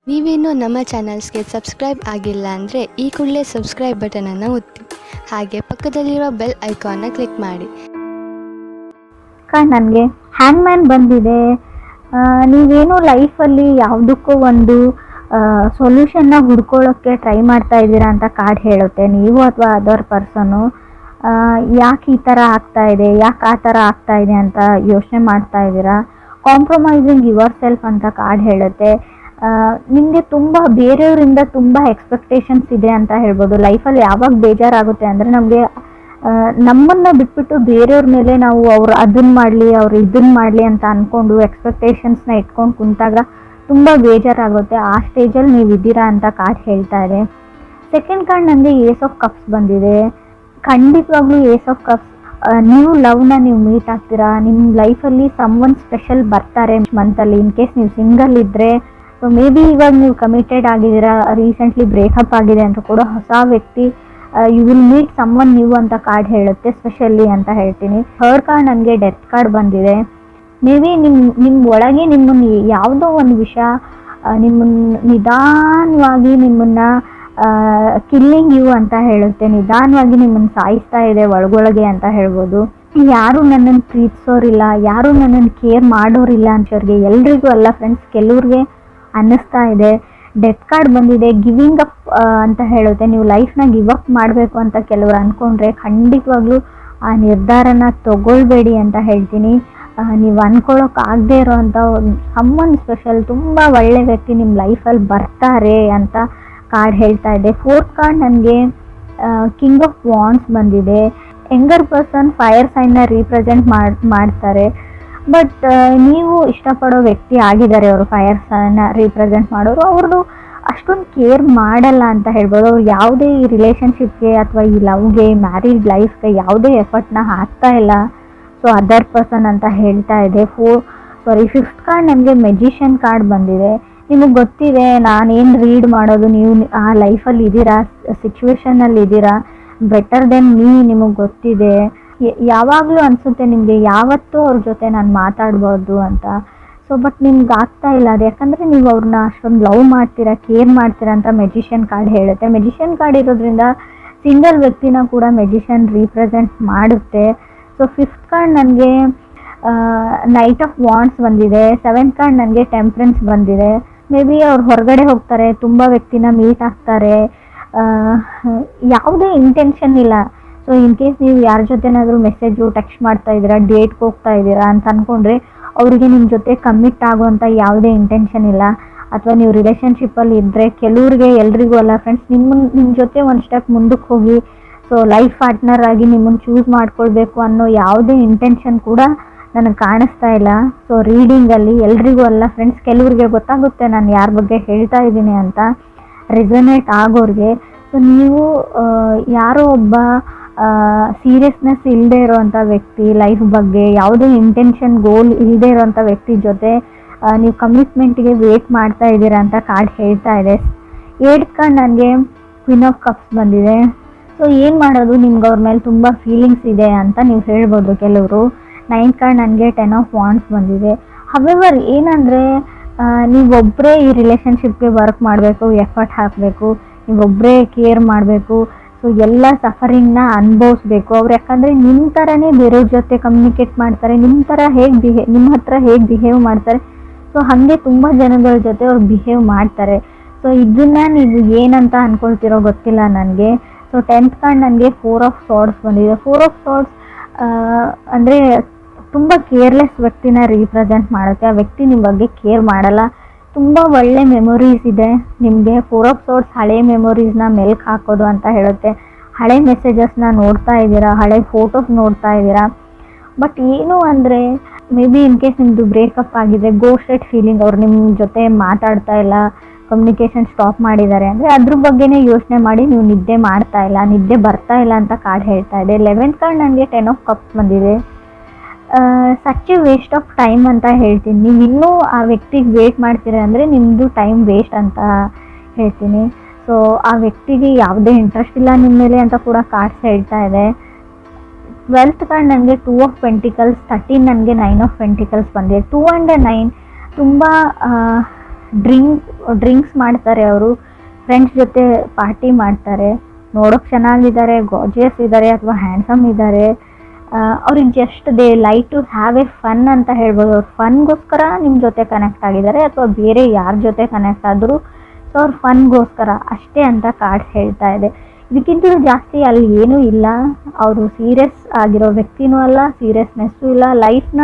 ನೀವೇನು ನಮ್ಮ ಚಾನಲ್ಸ್ಗೆ ಸಬ್ಸ್ಕ್ರೈಬ್ ಆಗಿಲ್ಲ ಅಂದರೆ ಈ ಕೂಡಲೇ ಸಬ್ಸ್ಕ್ರೈಬ್ ಬಟನನ್ನು ಒತ್ತಿ, ಹಾಗೆ ಪಕ್ಕದಲ್ಲಿರೋ ಬೆಲ್ ಐಕಾನ್ನ ಕ್ಲಿಕ್ ಮಾಡಿ. ನನಗೆ ಹ್ಯಾಂಗ್ಮ್ಯಾನ್ ಬಂದಿದೆ. ನೀವೇನು ಲೈಫಲ್ಲಿ ಯಾವುದಕ್ಕೂ ಒಂದು ಸೊಲ್ಯೂಷನ್ನ ಹುಡ್ಕೊಳ್ಳೋಕ್ಕೆ ಟ್ರೈ ಮಾಡ್ತಾ ಇದ್ದೀರಾ ಅಂತ ಕಾರ್ಡ್ ಹೇಳುತ್ತೆ. ನೀವು ಅಥವಾ ಅದರ್ ಪರ್ಸನು ಯಾಕೆ ಈ ಥರ ಆಗ್ತಾ ಇದೆ, ಯಾಕೆ ಆ ಥರ ಆಗ್ತಾ ಇದೆ ಅಂತ ಯೋಚನೆ ಮಾಡ್ತಾ ಇದ್ದೀರಾ. ಕಾಂಪ್ರಮೈಸಿಂಗ್ ಯುವರ್ ಸೆಲ್ಫ್ ಅಂತ ಕಾರ್ಡ್ ಹೇಳುತ್ತೆ. ನಿಮಗೆ ತುಂಬ ಬೇರೆಯವರಿಂದ ತುಂಬ ಎಕ್ಸ್ಪೆಕ್ಟೇಷನ್ಸ್ ಇದೆ ಅಂತ ಹೇಳ್ಬೋದು. ಲೈಫಲ್ಲಿ ಯಾವಾಗ ಬೇಜಾರಾಗುತ್ತೆ ಅಂದರೆ ನಮಗೆ ನಮ್ಮನ್ನು ಬಿಟ್ಬಿಟ್ಟು ಬೇರೆಯವ್ರ ಮೇಲೆ ನಾವು ಅವ್ರು ಅದನ್ನು ಮಾಡಲಿ ಅವ್ರು ಇದನ್ನು ಮಾಡಲಿ ಅಂತ ಅಂದ್ಕೊಂಡು ಎಕ್ಸ್ಪೆಕ್ಟೇಷನ್ಸ್ನ ಇಟ್ಕೊಂಡು ಕುಂತಾಗ ತುಂಬ ಬೇಜಾರಾಗುತ್ತೆ. ಆ ಸ್ಟೇಜಲ್ಲಿ ನೀವು ಇದ್ದೀರಾ ಅಂತ ಕಾರ್ಡ್ ಹೇಳ್ತಾ ಇದೆ. ಸೆಕೆಂಡ್ ಕಾರ್ಡ್ ನನಗೆ ಏಸ್ ಆಫ್ ಕಪ್ಸ್ ಬಂದಿದೆ. ಖಂಡಿತವಾಗ್ಲೂ ಏಸ್ ಆಫ್ ಕಪ್ಸ್, ನೀವು ಲವ್ನ ನೀವು ಮೀಟ್ ಆಗ್ತೀರಾ. ನಿಮ್ಮ ಲೈಫಲ್ಲಿ ಸಮ್ವನ್ ಸ್ಪೆಷಲ್ ಬರ್ತಾರೆ ಮಂತಲ್ಲಿ. ಇನ್ ಕೇಸ್ ನೀವು ಸಿಂಗಲ್ ಇದ್ದರೆ, ಸೊ ಮೇ ಬಿ ಇವಾಗ ನೀವು ಕಮಿಟೆಡ್ ಆಗಿದ್ದೀರಾ, ರೀಸೆಂಟ್ಲಿ ಬ್ರೇಕಪ್ ಆಗಿದೆ ಅಂತ ಕೂಡ ಹೊಸ ವ್ಯಕ್ತಿ you will meet someone new ಅಂತ ಕಾರ್ಡ್ ಹೇಳುತ್ತೆ, ಸ್ಪೆಷಲಿ ಅಂತ ಹೇಳ್ತೀನಿ. ಥರ್ಡ್ ಕಾರ್ಡ್ ನನಗೆ ಡೆತ್ ಕಾರ್ಡ್ ಬಂದಿದೆ. ಮೇ ಬಿ ನಿಮ್ಮ ಒಳಗೆ ನಿಮ್ಮನ್ನು ಯಾವುದೋ ಒಂದು ವಿಷಯ ನಿಮ್ಮನ್ನು ನಿಧಾನವಾಗಿ ನಿಮ್ಮನ್ನು ಕಿಲ್ಲಿಂಗ್ ಯು ಅಂತ ಹೇಳುತ್ತೆ. ನಿಧಾನವಾಗಿ ನಿಮ್ಮನ್ನು ಸಾಯಿಸ್ತಾ ಇದೆ ಒಳಗೊಳಗೆ ಅಂತ ಹೇಳ್ಬೋದು. ಯಾರು ನನ್ನನ್ನು ಪ್ರೀತಿಸೋರಿಲ್ಲ, ಯಾರು ನನ್ನನ್ನು ಕೇರ್ ಮಾಡೋರಿಲ್ಲ ಅಂತವ್ರಿಗೆ ಎಲ್ರಿಗೂ ಅಲ್ಲ ಫ್ರೆಂಡ್ಸ್, ಕೆಲವ್ರಿಗೆ ಅನ್ನಿಸ್ತಾ ಇದೆ. ಡೆತ್ ಕಾರ್ಡ್ ಬಂದಿದೆ. ಗಿವಿಂಗ್ ಅಪ್ ಅಂತ ಹೇಳುತ್ತೆ. ನೀವು ಲೈಫ್ನ ಗಿವ್ ಅಪ್ ಮಾಡಬೇಕು ಅಂತ ಕೆಲವರು ಅಂದ್ಕೊಂಡ್ರೆ ಖಂಡಿತವಾಗ್ಲೂ ಆ ನಿರ್ಧಾರನ ತಗೊಳ್ಬೇಡಿ ಅಂತ ಹೇಳ್ತೀನಿ. ನೀವು ಅಂದ್ಕೊಳ್ಳೋಕ್ಕಾಗದೇ ಇರೋವಂಥ ಸಮ್ಮನ್ ಸ್ಪೆಷಲ್ ತುಂಬ ಒಳ್ಳೆ ವ್ಯಕ್ತಿ ನಿಮ್ಮ ಲೈಫಲ್ಲಿ ಬರ್ತಾರೆ ಅಂತ ಕಾರ್ಡ್ ಹೇಳ್ತಾ ಇದೆ. ಫೋರ್ತ್ ಕಾರ್ಡ್ ನನಗೆ ಕಿಂಗ್ ಆಫ್ ವಾಂಡ್ಸ್ ಬಂದಿದೆ. ಯಂಗರ್ ಪರ್ಸನ್ ಫೈರ್ ಸೈನ್ನ ರೀಪ್ರೆಸೆಂಟ್ ಮಾಡ್ತಾರೆ. ಬಟ್ ನೀವು ಇಷ್ಟಪಡೋ ವ್ಯಕ್ತಿ ಆಗಿದ್ದಾರೆ ಅವರು, ಫೈರ್ ಸೈನ್ನ ರೀಪ್ರೆಸೆಂಟ್ ಮಾಡೋರು. ಅವ್ರದ್ದು ಅಷ್ಟೊಂದು ಕೇರ್ ಮಾಡಲ್ಲ ಅಂತ ಹೇಳ್ಬೋದು. ಅವ್ರು ಯಾವುದೇ ಈ ರಿಲೇಷನ್ಶಿಪ್ಗೆ ಅಥವಾ ಈ ಲವ್ಗೆ, ಮ್ಯಾರಿಡ್ ಲೈಫ್ಗೆ ಯಾವುದೇ ಎಫರ್ಟ್ನ ಹಾಕ್ತಾ ಇಲ್ಲ. ಸೊ ಅದರ್ ಪರ್ಸನ್ ಅಂತ ಹೇಳ್ತಾ ಇದೆ. ಫಿಫ್ತ್ ಕಾರ್ಡ್ ನನಗೆ ಮೆಜಿಷಿಯನ್ ಕಾರ್ಡ್ ಬಂದಿದೆ. ನಿಮಗೆ ಗೊತ್ತಿದೆ ನಾನೇನು ರೀಡ್ ಮಾಡೋದು, ನೀವು ಆ ಲೈಫಲ್ಲಿ ಇದ್ದೀರಾ, ಸಿಚುವೇಶನಲ್ಲಿ ಇದ್ದೀರಾ, ಬೆಟರ್ ದೆನ್ ಮೀ ನಿಮಗೆ ಗೊತ್ತಿದೆ. ಯಾವಾಗಲೂ ಅನಿಸುತ್ತೆ ನಿಮಗೆ ಯಾವತ್ತೂ ಅವ್ರ ಜೊತೆ ನಾನು ಮಾತಾಡ್ಬೋದು ಅಂತ. ಸೊ ಬಟ್ ನಿಮ್ಗೆ ಆಗ್ತಾ ಇಲ್ಲ ಅದು, ಯಾಕಂದರೆ ನೀವು ಅವ್ರನ್ನ ಅಷ್ಟೊಂದು ಲವ್ ಮಾಡ್ತೀರಾ, ಕೇರ್ ಮಾಡ್ತೀರಾ ಅಂತ ಮೆಜಿಷಿಯನ್ ಕಾರ್ಡ್ ಹೇಳುತ್ತೆ. ಮೆಜಿಷಿಯನ್ ಕಾರ್ಡ್ ಇರೋದ್ರಿಂದ ಸಿಂಗಲ್ ವ್ಯಕ್ತಿನ ಕೂಡ ಮೆಜಿಷಿಯನ್ ರೀಪ್ರೆಸೆಂಟ್ ಮಾಡುತ್ತೆ. ಸೊ ಫಿಫ್ತ್ ಕಾರ್ಡ್ ನನಗೆ ನೈಟ್ ಆಫ್ ವಾಂಡ್ಸ್ ಬಂದಿದೆ. ಸೆವೆಂತ್ ಕಾರ್ಡ್ ನನಗೆ ಟೆಂಪ್ರೆನ್ಸ್ ಬಂದಿದೆ. ಮೇ ಬಿ ಅವ್ರು ಹೊರಗಡೆ ಹೋಗ್ತಾರೆ, ತುಂಬ ವ್ಯಕ್ತಿನ ಮೀಟ್ ಆಗ್ತಾರೆ, ಯಾವುದೇ ಇಂಟೆನ್ಷನ್ ಇಲ್ಲ. ಸೊ ಇನ್ ಕೇಸ್ ನೀವು ಯಾರ ಜೊತೆನಾದರೂ ಮೆಸೇಜು ಟೆಕ್ಸ್ಟ್ ಮಾಡ್ತಾ ಇದ್ದೀರಾ, ಡೇಟ್ಗೆ ಹೋಗ್ತಾ ಇದ್ದೀರಾ ಅಂತ ಅಂದ್ಕೊಂಡ್ರೆ ಅವರಿಗೆ ನಿಮ್ಮ ಜೊತೆ ಕಮಿಟ್ ಆಗುವಂಥ ಯಾವುದೇ ಇಂಟೆನ್ಷನ್ ಇಲ್ಲ. ಅಥವಾ ನೀವು ರಿಲೇಷನ್ಶಿಪ್ಪಲ್ಲಿ ಇದ್ದರೆ ಕೆಲವ್ರಿಗೆ, ಎಲ್ರಿಗೂ ಅಲ್ಲ ಫ್ರೆಂಡ್ಸ್, ನಿಮ್ಮ ಜೊತೆ ಒಂದು ಸ್ಟೆಪ್ ಮುಂದಕ್ಕೆ ಹೋಗಿ ಸೊ ಲೈಫ್ ಪಾರ್ಟ್ನರ್ ಆಗಿ ನಿಮ್ಮನ್ನು ಚೂಸ್ ಮಾಡ್ಕೊಳ್ಬೇಕು ಅನ್ನೋ ಯಾವುದೇ ಇಂಟೆನ್ಷನ್ ಕೂಡ ನನಗೆ ಕಾಣಿಸ್ತಾ ಇಲ್ಲ. ಸೊ ರೀಡಿಂಗಲ್ಲಿ ಎಲ್ರಿಗೂ ಅಲ್ಲ ಫ್ರೆಂಡ್ಸ್, ಕೆಲವ್ರಿಗೆ ಗೊತ್ತಾಗುತ್ತೆ ನಾನು ಯಾರ ಬಗ್ಗೆ ಹೇಳ್ತಾ ಇದ್ದೀನಿ ಅಂತ, ರೆಸೊನೇಟ್ ಆಗೋರಿಗೆ. ಸೊ ನೀವು ಯಾರೋ ಒಬ್ಬ ಸೀರಿಯಸ್ನೆಸ್ ಇಲ್ಲದೆ ಇರೋವಂಥ ವ್ಯಕ್ತಿ, ಲೈಫ್ ಬಗ್ಗೆ ಯಾವುದೇ ಇಂಟೆನ್ಷನ್ ಗೋಲ್ ಇಲ್ಲದೆ ಇರೋವಂಥ ವ್ಯಕ್ತಿ ಜೊತೆ ನೀವು ಕಮಿಟ್ಮೆಂಟ್ಗೆ ವೇಟ್ ಮಾಡ್ತಾ ಇದ್ದೀರಾ ಅಂತ ಕಾರ್ಡ್ ಹೇಳ್ತಾ ಇದೆ. ಏಯ್ಟ್ ಕಾರ್ಡ್ ನನಗೆ ಕ್ವೀನ್ ಆಫ್ ಕಪ್ಸ್ ಬಂದಿದೆ. ಸೊ ಏನು ಮಾಡೋದು, ನಿಮ್ಗೆ ಅವ್ರ ಮೇಲೆ ತುಂಬ ಫೀಲಿಂಗ್ಸ್ ಇದೆ ಅಂತ ನೀವು ಹೇಳ್ಬೋದು ಕೆಲವರು. ನೈನ್ತ್ ಕಾರ್ಡ್ ನನಗೆ 10 ಆಫ್ ವಾಂಡ್ಸ್ ಬಂದಿದೆ. ಹವೆವರ್ ಏನಂದರೆ ನೀವೊಬ್ಬರೇ ಈ ರಿಲೇಷನ್ಶಿಪ್ಗೆ ವರ್ಕ್ ಮಾಡಬೇಕು, ಎಫರ್ಟ್ ಹಾಕಬೇಕು, ನೀವೊಬ್ಬರೇ ಕೇರ್ ಮಾಡಬೇಕು. ಸೊ ಎಲ್ಲ ಸಫರಿಂಗ್ನ ಅನುಭವಿಸ್ಬೇಕು ಅವ್ರು. ಯಾಕಂದರೆ ನಿಮ್ಮ ಥರನೇ ಬೇರೆಯವ್ರ ಜೊತೆ ಕಮ್ಯುನಿಕೇಟ್ ಮಾಡ್ತಾರೆ, ನಿಮ್ಮ ಹತ್ರ ಹೇಗೆ ಬಿಹೇವ್ ಮಾಡ್ತಾರೆ, ಸೊ ಹಾಗೆ ತುಂಬ ಜನಗಳ ಜೊತೆ ಅವ್ರು ಬಿಹೇವ್ ಮಾಡ್ತಾರೆ. ಸೊ ಇದನ್ನು ನೀವು ಏನಂತ ಅಂದ್ಕೊಳ್ತಿರೋ ಗೊತ್ತಿಲ್ಲ ನನಗೆ. ಸೊ 10th ಕಾರ್ಡ್ ನನಗೆ 4 ಆಫ್ ಸಾರ್ಡ್ಸ್ ಬಂದಿದೆ. 4 ಆಫ್ ಸಾರ್ಡ್ಸ್ ಅಂದರೆ ತುಂಬ ಕೇರ್ಲೆಸ್ ವ್ಯಕ್ತಿನ ರೀಪ್ರೆಸೆಂಟ್ ಮಾಡುತ್ತೆ. ಆ ವ್ಯಕ್ತಿ ನಿಮ್ಮ ಬಗ್ಗೆ ಕೇರ್ ಮಾಡಲ್ಲ. ತುಂಬ ಒಳ್ಳೆ ಮೆಮೊರೀಸ್ ಇದೆ ನಿಮಗೆ. 4 ಆಫ್ ಸಾರ್ಡ್ಸ್ ಹಳೆ ಮೆಮೊರೀಸ್ನ ಮೆಲ್ಕ್ ಹಾಕೋದು ಅಂತ ಹೇಳುತ್ತೆ. ಹಳೆ ಮೆಸೇಜಸ್ನ ನೋಡ್ತಾ ಇದ್ದೀರಾ, ಹಳೆ ಫೋಟೋಸ್ ನೋಡ್ತಾ ಇದ್ದೀರಾ. ಬಟ್ ಏನು ಅಂದರೆ ಮೇ ಬಿ ಇನ್ ಕೇಸ್ ನಿಮ್ಮದು ಬ್ರೇಕಪ್ ಆಗಿದೆ, ಗೋಸ್ಟೆಡ್ ಫೀಲಿಂಗ್, ಅವ್ರು ನಿಮ್ಮ ಜೊತೆ ಮಾತಾಡ್ತಾ ಇಲ್ಲ, ಕಮ್ಯುನಿಕೇಷನ್ ಸ್ಟಾಪ್ ಮಾಡಿದ್ದಾರೆ ಅಂದರೆ ಅದ್ರ ಬಗ್ಗೆನೇ ಯೋಚನೆ ಮಾಡಿ ನೀವು ನಿದ್ದೆ ಮಾಡ್ತಾ ಇಲ್ಲ, ನಿದ್ದೆ ಬರ್ತಾ ಇಲ್ಲ ಅಂತ ಕಾರ್ಡ್ ಹೇಳ್ತಾ ಇದೆ. 11th ಕಾರ್ಡ್ ನನಗೆ 10 ಆಫ್ ಕಪ್ಸ್ ಬಂದಿದೆ. ಸಚ್ ವೇಸ್ಟ್ ಆಫ್ ಟೈಮ್ ಅಂತ ಹೇಳ್ತೀನಿ. ನೀವು ಇನ್ನೂ ಆ ವ್ಯಕ್ತಿಗೆ ವೇಟ್ ಮಾಡ್ತೀರಾ ಅಂದರೆ ನಿಮ್ಮದು ಟೈಮ್ ವೇಸ್ಟ್ ಅಂತ ಹೇಳ್ತೀನಿ. ಸೊ ಆ ವ್ಯಕ್ತಿಗೆ ಯಾವುದೇ ಇಂಟ್ರೆಸ್ಟ್ ಇಲ್ಲ ನಿಮ್ಮ ಮೇಲೆ ಅಂತ ಕೂಡ ಕಾರ್ಡ್ಸ್ ಹೇಳ್ತಾ ಇದೆ. 12th ಕಾರ್ಡ್ ನನಗೆ 2 ಆಫ್ ಪೆಂಟಿಕಲ್ಸ್, 13 ನನಗೆ 9 ಆಫ್ ಪೆಂಟಿಕಲ್ಸ್ ಬಂದಿದೆ. 2 and 9 ತುಂಬ ಡ್ರಿಂಕ್ಸ್ ಮಾಡ್ತಾರೆ, ಅವರು ಫ್ರೆಂಡ್ಸ್ ಜೊತೆ ಪಾರ್ಟಿ ಮಾಡ್ತಾರೆ, ನೋಡೋಕೆ ಚೆನ್ನಾಗಿದ್ದಾರೆ, ಗಾರ್ಜಿಯಸ್ ಇದ್ದಾರೆ ಅಥವಾ ಹ್ಯಾಂಡ್ಸಮ್ ಇದ್ದಾರೆ, ಅವ್ರಿಗೆ just they like to have a fun ಅಂತ ಹೇಳ್ಬೋದು. ಅವ್ರು ಫನ್ಗೋಸ್ಕರ ನಿಮ್ಮ ಜೊತೆ ಕನೆಕ್ಟ್ ಆಗಿದ್ದಾರೆ ಅಥವಾ ಬೇರೆ ಯಾರ ಜೊತೆ ಕನೆಕ್ಟ್ ಆದರೂ ಸೊ ಅವ್ರು ಫನ್ಗೋಸ್ಕರ ಅಷ್ಟೇ ಅಂತ ಕಾರ್ಡ್ಸ್ ಹೇಳ್ತಾ ಇದೆ. ಇದಕ್ಕಿಂತಲೂ ಜಾಸ್ತಿ ಅಲ್ಲಿ ಏನೂ ಇಲ್ಲ. ಅವರು ಸೀರಿಯಸ್ ಆಗಿರೋ ವ್ಯಕ್ತಿನೂ ಅಲ್ಲ, ಸೀರಿಯಸ್ನೆಸ್ಸು ಇಲ್ಲ, ಲೈಫ್ನ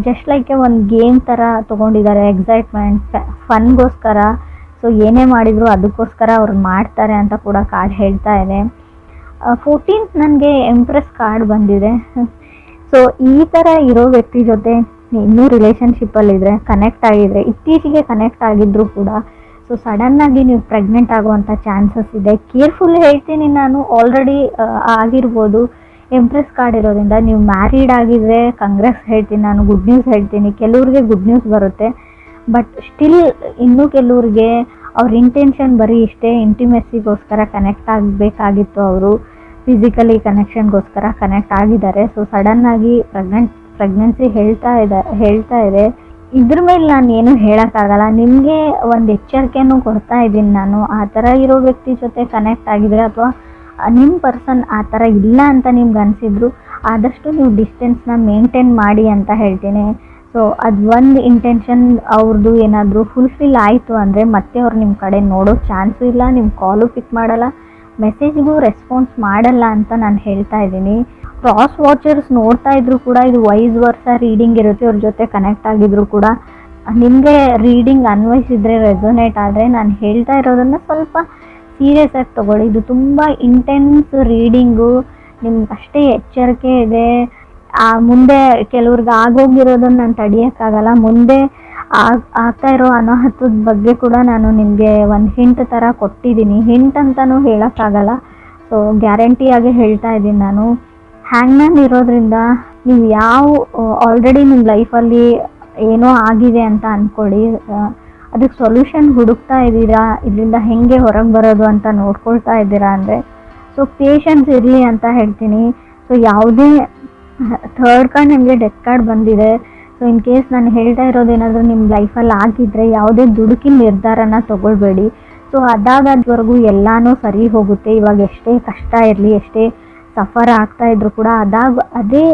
ಜಸ್ಟ್ ಲೈಕ್ ಒಂದು ಗೇಮ್ ಥರ ತೊಗೊಂಡಿದ್ದಾರೆ, ಎಕ್ಸೈಟ್ಮೆಂಟ್ ಫನ್ಗೋಸ್ಕರ. ಸೊ ಏನೇ ಮಾಡಿದ್ರು ಅದಕ್ಕೋಸ್ಕರ ಅವ್ರು ಮಾಡ್ತಾರೆ ಅಂತ ಕೂಡ ಕಾರ್ಡ್ ಹೇಳ್ತಾ ಇದೆ. 14th ನನಗೆ ಎಂಪ್ರೆಸ್ ಕಾರ್ಡ್ ಬಂದಿದೆ. ಸೊ ಈ ಥರ ಇರೋ ವ್ಯಕ್ತಿ ಜೊತೆ ಇನ್ನೂ ರಿಲೇಷನ್ಶಿಪ್ಪಲ್ಲಿದ್ದರೆ, ಕನೆಕ್ಟ್ ಆಗಿದ್ರೆ, ಇತ್ತೀಚೆಗೆ ಕನೆಕ್ಟ್ ಆಗಿದ್ದರೂ ಕೂಡ ಸೊ ಸಡನ್ನಾಗಿ ನೀವು ಪ್ರೆಗ್ನೆಂಟ್ ಆಗುವಂಥ ಚಾನ್ಸಸ್ ಇದೆ. ಕೇರ್ಫುಲ್ ಹೇಳ್ತೀನಿ ನಾನು, ಆಲ್ರೆಡಿ ಆಗಿರ್ಬೋದು. ಎಂಪ್ರೆಸ್ ಕಾರ್ಡ್ ಇರೋದ್ರಿಂದ ನೀವು ಮ್ಯಾರಿಡ್ ಆಗಿದ್ರೆ ಕಂಗ್ರೆಸ್ ಹೇಳ್ತೀನಿ ನಾನು, ಗುಡ್ ನ್ಯೂಸ್ ಹೇಳ್ತೀನಿ. ಕೆಲವ್ರಿಗೆ ಗುಡ್ ನ್ಯೂಸ್ ಬರುತ್ತೆ, ಬಟ್ ಸ್ಟಿಲ್ ಇನ್ನೂ ಕೆಲವ್ರಿಗೆ ಅವ್ರ ಇಂಟೆನ್ಷನ್ ಬರೀ ಇಷ್ಟೇ, ಇಂಟಿಮೆಸಿಗೋಸ್ಕರ ಕನೆಕ್ಟ್ ಆಗಬೇಕಾಗಿತ್ತು, ಅವರು ಫಿಸಿಕಲಿ ಕನೆಕ್ಷನ್ಗೋಸ್ಕರ ಕನೆಕ್ಟ್ ಆಗಿದ್ದಾರೆ. ಸೊ ಸಡನ್ನಾಗಿ ಪ್ರೆಗ್ನೆನ್ಸಿ ಹೇಳ್ತಾ ಇದೆ. ಇದ್ರ ಮೇಲೆ ನಾನು ಏನು ಹೇಳೋಕ್ಕಾಗಲ್ಲ, ನಿಮಗೆ ಒಂದು ಎಚ್ಚರಿಕೆನೂ ಕೊಡ್ತಾ ಇದ್ದೀನಿ ನಾನು. ಆ ಥರ ಇರೋ ವ್ಯಕ್ತಿ ಜೊತೆ ಕನೆಕ್ಟ್ ಆಗಿದ್ರೆ ಅಥವಾ ನಿಮ್ಮ ಪರ್ಸನ್ ಆ ಥರ ಇಲ್ಲ ಅಂತ ನಿಮ್ಗೆ ಅನಿಸಿದ್ರು, ಆದಷ್ಟು ನೀವು ಡಿಸ್ಟೆನ್ಸ್ನ ಮೇಂಟೈನ್ ಮಾಡಿ ಅಂತ ಹೇಳ್ತೀನಿ. ಸೊ ಅದು ಒಂದು ಇಂಟೆನ್ಷನ್ ಅವ್ರದ್ದು ಏನಾದರೂ ಫುಲ್ಫಿಲ್ ಆಯಿತು ಅಂದರೆ ಮತ್ತೆ ಅವ್ರು ನಿಮ್ಮ ಕಡೆ ನೋಡೋ ಚಾನ್ಸು ಇಲ್ಲ, ನಿಮ್ಮ ಕಾಲು ಪಿಕ್ ಮಾಡಲ್ಲ, ಮೆಸೇಜ್ಗೂ ರೆಸ್ಪಾನ್ಸ್ ಮಾಡಲ್ಲ ಅಂತ ನಾನು ಹೇಳ್ತಾ ಇದ್ದೀನಿ. ಕ್ರಾಸ್ ವಾಚರ್ಸ್ ನೋಡ್ತಾ ಇದ್ರು ಕೂಡ ಇದು ವೈಸ್ ವರ್ಸ ರೀಡಿಂಗ್ ಇರುತ್ತೆ. ಅವ್ರ ಜೊತೆ ಕನೆಕ್ಟ್ ಆಗಿದ್ರು ಕೂಡ ನಿಮಗೆ ರೀಡಿಂಗ್ ಅನ್ವಯಿಸಿದ್ರೆ, ರೆಸೊನೇಟ್ ಆದರೆ ನಾನು ಹೇಳ್ತಾ ಇರೋದನ್ನು ಸ್ವಲ್ಪ ಸೀರಿಯಸ್ ಆಗಿ ತೊಗೊಳ್ಳಿ. ಇದು ತುಂಬ ಇಂಟೆನ್ಸ್ ರೀಡಿಂಗು, ನಿಮ್ಗೆ ಅಷ್ಟೇ ಎಚ್ಚರಿಕೆ ಇದೆ. ಮುಂದೆ ಕೆಲವ್ರಿಗೆ ಆಗೋಗಿರೋದನ್ನು ನಾನು ತಡೆಯೋಕ್ಕಾಗಲ್ಲ. ಮುಂದೆ ಆಗ್ತಾ ಇರೋ ಅನಾಹುತದ ಬಗ್ಗೆ ಕೂಡ ನಾನು ನಿಮಗೆ ಒಂದು ಹಿಂಟ್ ಥರ ಕೊಟ್ಟಿದ್ದೀನಿ. ಹಿಂಟ್ ಅಂತಲೂ ಹೇಳೋಕ್ಕಾಗಲ್ಲ, ಸೊ ಗ್ಯಾರಂಟಿಯಾಗಿ ಹೇಳ್ತಾ ಇದ್ದೀನಿ ನಾನು. ಹ್ಯಾಂಗ್ಮ್ಯಾನ್ ಇರೋದ್ರಿಂದ ನೀವು ಆಲ್ರೆಡಿ ನಿಮ್ಮ ಲೈಫಲ್ಲಿ ಏನೋ ಆಗಿದೆ ಅಂತ ಅಂದ್ಕೊಳ್ಳಿ, ಅದಕ್ಕೆ ಸೊಲ್ಯೂಷನ್ ಹುಡುಕ್ತಾ ಇದ್ದೀರಾ, ಇದರಿಂದ ಹೇಗೆ ಹೊರಗೆ ಬರೋದು ಅಂತ ನೋಡ್ಕೊಳ್ತಾ ಇದ್ದೀರಾ ಅಂದರೆ ಸೊ ಪೇಷನ್ಸ್ ಇರಲಿ ಅಂತ ಹೇಳ್ತೀನಿ. ಸೊ ಯಾವುದೇ ಥರ್ಡ್ ಕಾರ್ಡ್ ನಿಮಗೆ ಡೆತ್ ಕಾರ್ಡ್ ಬಂದಿದೆ. ಸೊ ಇನ್ ಕೇಸ್ ನಾನು ಹೇಳ್ತಾ ಇರೋದೇನಾದರೂ ನಿಮ್ಮ ಲೈಫಲ್ಲಿ ಆಗಿದ್ದರೆ ಯಾವುದೇ ದುಡುಕಿನ ನಿರ್ಧಾರನ ತೊಗೊಳ್ಬೇಡಿ. ಸೊ ಅದಾಗದ್ವರೆಗೂ ಎಲ್ಲನೂ ಸರಿ ಹೋಗುತ್ತೆ. ಇವಾಗ ಎಷ್ಟೇ ಕಷ್ಟ ಇರಲಿ, ಎಷ್ಟೇ ಸಫರ್ ಆಗ್ತಾಯಿದ್ರು ಕೂಡ ಅದೇ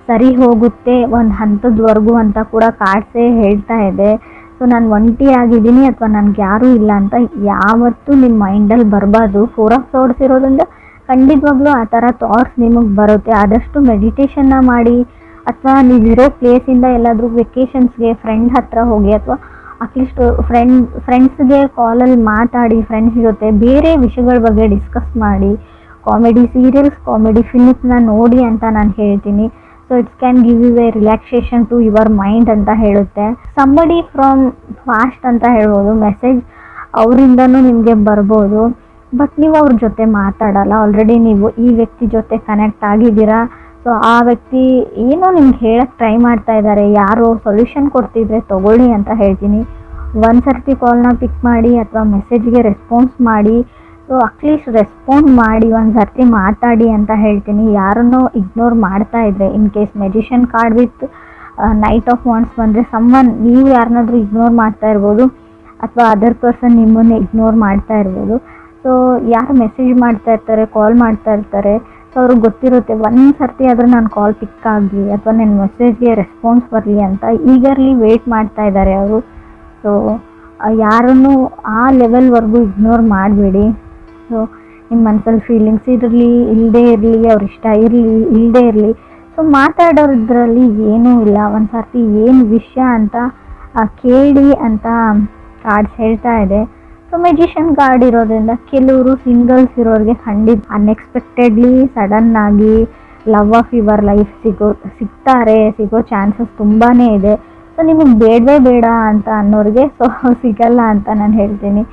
ಸರಿ ಹೋಗುತ್ತೆ ಒಂದು ಹಂತದವರೆಗೂ ಅಂತ ಕೂಡ ಕಾರ್ಡ್ಸೇ ಹೇಳ್ತಾ ಇದೆ. ಸೊ ನಾನು ಒಂಟಿ ಆಗಿದ್ದೀನಿ ಅಥವಾ ನನಗೆ ಯಾರೂ ಇಲ್ಲ ಅಂತ ಯಾವತ್ತೂ ನಿಮ್ಮ ಮೈಂಡಲ್ಲಿ ಬರಬಾರ್ದು. 4 ಆಫ್ ಸೋರ್ಡ್ಸ್ ಇರೋದ್ರಿಂದ ಖಂಡಿತವಾಗ್ಲೂ ಆ ಥರ ಥಾಟ್ಸ್ ನಿಮಗೆ ಬರುತ್ತೆ. ಆದಷ್ಟು ಮೆಡಿಟೇಷನ್ನ ಮಾಡಿ ಅಥವಾ ನೀವಿರೋ ಪ್ಲೇಸಿಂದ ಎಲ್ಲಾದರೂ ವೆಕೇಷನ್ಸ್ಗೆ ಫ್ರೆಂಡ್ ಹತ್ರ ಹೋಗಿ ಅಥವಾ ಅಟ್ಲೀಸ್ಟ್ ಫ್ರೆಂಡ್ಸ್ಗೆ ಕಾಲಲ್ಲಿ ಮಾತಾಡಿ, ಫ್ರೆಂಡ್ಸ್ ಜೊತೆ ಬೇರೆ ವಿಷಯಗಳ ಬಗ್ಗೆ ಡಿಸ್ಕಸ್ ಮಾಡಿ, ಕಾಮಿಡಿ ಸೀರಿಯಲ್ಸ್, ಕಾಮಿಡಿ ಫಿಲ್ಮ್ಸ್ನ ನೋಡಿ ಅಂತ ನಾನು ಹೇಳ್ತೀನಿ. So it's can give you a relaxation to your mind ಅಂತ ಹೇಳುತ್ತೆ. ಸಂಬಡಿ ಫ್ರಮ್ ಫಾಸ್ಟ್ ಅಂತ ಹೇಳ್ಬೋದು, ಮೆಸೇಜ್ ಅವರಿಂದನೂ ನಿಮಗೆ ಬರ್ಬೋದು, ಬಟ್ ನೀವು ಅವ್ರ ಜೊತೆ ಮಾತಾಡಲ್ಲ. ಆಲ್ರೆಡಿ ನೀವು ಈ ವ್ಯಕ್ತಿ ಜೊತೆ ಕನೆಕ್ಟ್ ಆಗಿದ್ದೀರಾ. ಸೊ ಆ ವ್ಯಕ್ತಿ ಏನೋ ನಿಮ್ಗೆ ಹೇಳಕ್ಕೆ ಟ್ರೈ ಮಾಡ್ತಾ ಇದ್ದಾರೆ, ಯಾರೋ ಸೊಲ್ಯೂಷನ್ ಕೊಡ್ತಿದ್ರೆ ತೊಗೊಳ್ಳಿ ಅಂತ ಹೇಳ್ತೀನಿ. ಒಂದು ಸರ್ತಿ ಕಾಲ್ನ ಪಿಕ್ ಮಾಡಿ ಅಥವಾ ಮೆಸೇಜ್ಗೆ ರೆಸ್ಪಾನ್ಸ್ ಮಾಡಿ. ಸೊ ಅಟ್ಲೀಸ್ಟ್ ರೆಸ್ಪಾಂಡ್ ಮಾಡಿ, ಒಂದು ಸರ್ತಿ ಮಾತಾಡಿ ಅಂತ ಹೇಳ್ತೀನಿ. ಯಾರನ್ನೋ ಇಗ್ನೋರ್ ಮಾಡ್ತಾ ಇದ್ರೆ, in case magician card with knight of wands ಬಂದರೆ ನೀವು ಯಾರನ್ನಾದ್ರೂ ಇಗ್ನೋರ್ ಮಾಡ್ತಾ ಇರ್ಬೋದು ಅಥವಾ ಅದರ್ ಪರ್ಸನ್ ನಿಮ್ಮನ್ನು ಇಗ್ನೋರ್ ಮಾಡ್ತಾ ಇರ್ಬೋದು. ಸೊ ಯಾರು ಮೆಸೇಜ್ ಮಾಡ್ತಾ ಇರ್ತಾರೆ, ಕಾಲ್ ಮಾಡ್ತಾ ಇರ್ತಾರೆ, ಸೊ ಅವ್ರಿಗೆ ಗೊತ್ತಿರುತ್ತೆ ಒಂದು ಸರ್ತಿ ಆದರೂ ನಾನು ಕಾಲ್ ಪಿಕ್ ಆಗಲಿ ಅಥವಾ ನನ್ನ ಮೆಸೇಜ್ಗೆ ರೆಸ್ಪಾನ್ಸ್ ಬರಲಿ ಅಂತ ಈಗರ್ಲಿ ವೆಯ್ಟ್ ಮಾಡ್ತಾ ಇದ್ದಾರೆ ಅವರು. ಸೊ ಯಾರನ್ನು ಆ ಲೆವೆಲ್ವರೆಗೂ ಇಗ್ನೋರ್ ಮಾಡಬೇಡಿ. ಸೊ ನಿಮ್ಮ ಮನಸ್ಸಲ್ಲಿ ಫೀಲಿಂಗ್ಸ್ ಇರಲಿ ಇಲ್ಲದೇ ಇರಲಿ, ಅವ್ರ ಇಷ್ಟ ಇರಲಿ ಇಲ್ಲದೇ ಇರಲಿ, ಸೊ ಮಾತಾಡೋದ್ರಲ್ಲಿ ಏನೂ ಇಲ್ಲ. ಒಂದು ಸರ್ತಿ ಏನು ವಿಷಯ ಅಂತ ಕೇಳಿ ಅಂತ ಕಾರ್ಡ್ಸ್ ಹೇಳ್ತಾ ಇದೆ. ಸೊ ಮೆಜಿಷಿಯನ್ ಕಾರ್ಡ್ ಇರೋದ್ರಿಂದ ಕೆಲವರು ಸಿಂಗಲ್ಸ್ ಇರೋರಿಗೆ ಖಂಡಿತ ಅನ್ಎಕ್ಸ್ಪೆಕ್ಟೆಡ್ಲಿ ಸಡನ್ನಾಗಿ ಲವ್ ಆಫ್ ಯುವರ್ ಲೈಫ್ ಸಿಗೋ ಚಾನ್ಸಸ್ ತುಂಬಾ ಇದೆ. ಸೊ ನಿಮಗೆ ಬೇಡವೇ ಬೇಡ ಅಂತ ಅನ್ನೋರಿಗೆ ಸೊ ಸಿಗಲ್ಲ ಅಂತ ನಾನು ಹೇಳ್ತೀನಿ.